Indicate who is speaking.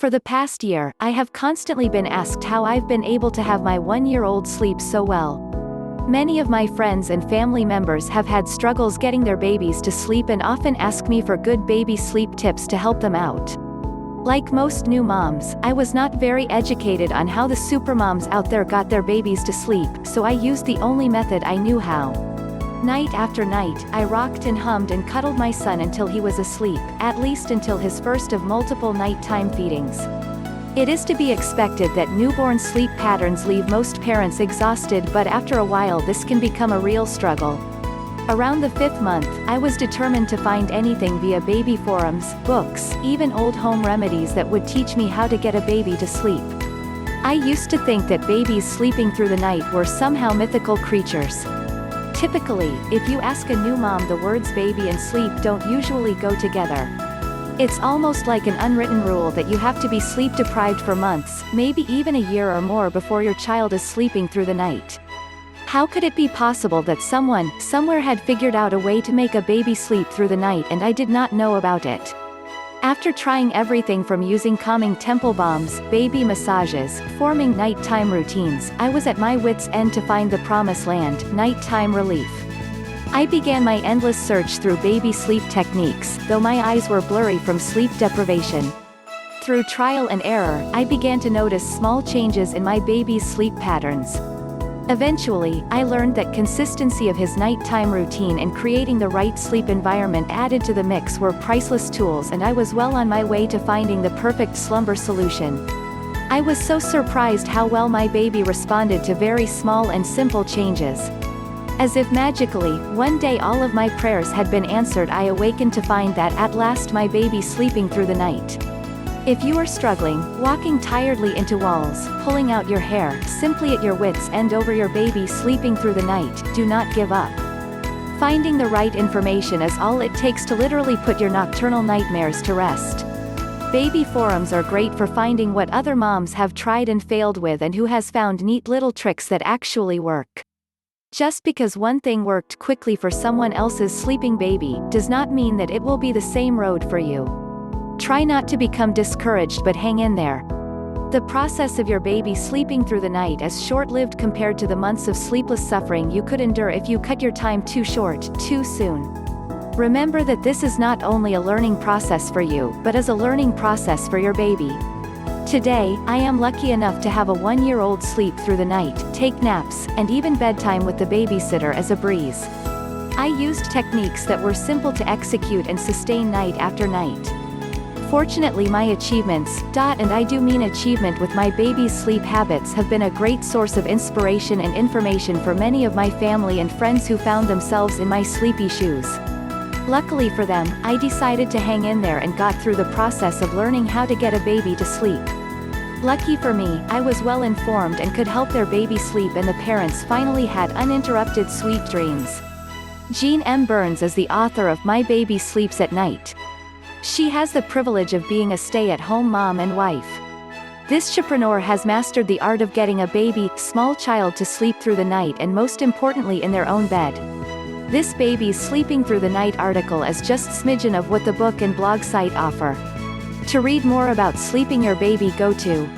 Speaker 1: For the past year, I have constantly been asked how I've been able to have my 1-year-old sleep so well. Many of my friends and family members have had struggles getting their babies to sleep and often ask me for good baby sleep tips to help them out. Like most new moms, I was not very educated on how the supermoms out there got their babies to sleep, so I used the only method I knew how. Night after night, I rocked and hummed and cuddled my son until he was asleep, at least until his first of multiple nighttime feedings. It is to be expected that newborn sleep patterns leave most parents exhausted, but after a while this can become a real struggle. Around the 5th month, I was determined to find anything via baby forums, books, even old home remedies that would teach me how to get a baby to sleep. I used to think that babies sleeping through the night were somehow mythical creatures. Typically, if you ask a new mom, the words baby and sleep don't usually go together. It's almost like an unwritten rule that you have to be sleep deprived for months, maybe even a year or more before your child is sleeping through the night. How could it be possible that someone, somewhere had figured out a way to make a baby sleep through the night and I did not know about it? After trying everything from using calming temple balms, baby massages, forming nighttime routines, I was at my wit's end to find the promised land, nighttime relief. I began my endless search through baby sleep techniques, though my eyes were blurry from sleep deprivation. Through trial and error, I began to notice small changes in my baby's sleep patterns. Eventually, I learned that consistency of his nighttime routine and creating the right sleep environment added to the mix were priceless tools, and I was well on my way to finding the perfect slumber solution. I was so surprised how well my baby responded to very small and simple changes. As if magically, one day all of my prayers had been answered. I awakened to find that at last my baby sleeping through the night. If you are struggling, walking tiredly into walls, pulling out your hair, simply at your wit's end over your baby sleeping through the night, do not give up. Finding the right information is all it takes to literally put your nocturnal nightmares to rest. Baby forums are great for finding what other moms have tried and failed with and who has found neat little tricks that actually work. Just because one thing worked quickly for someone else's sleeping baby, does not mean that it will be the same road for you. Try not to become discouraged, but hang in there. The process of your baby sleeping through the night is short-lived compared to the months of sleepless suffering you could endure if you cut your time too short, too soon. Remember that this is not only a learning process for you, but is a learning process for your baby. Today, I am lucky enough to have a 1-year-old sleep through the night, take naps, and even bedtime with the babysitter as a breeze. I used techniques that were simple to execute and sustain night after night. Fortunately, my achievements, and I do mean achievement with my baby's sleep habits, have been a great source of inspiration and information for many of my family and friends who found themselves in my sleepy shoes. Luckily for them, I decided to hang in there and got through the process of learning how to get a baby to sleep. Lucky for me, I was well informed and could help their baby sleep, and the parents finally had uninterrupted sweet dreams. Jean M. Burns is the author of My Baby Sleeps at Night. She has the privilege of being a stay-at-home mom and wife. This entrepreneur has mastered the art of getting a baby, small child to sleep through the night, and most importantly in their own bed. This Baby's Sleeping Through the Night article is just smidgen of what the book and blog site offer. To read more about sleeping your baby, go to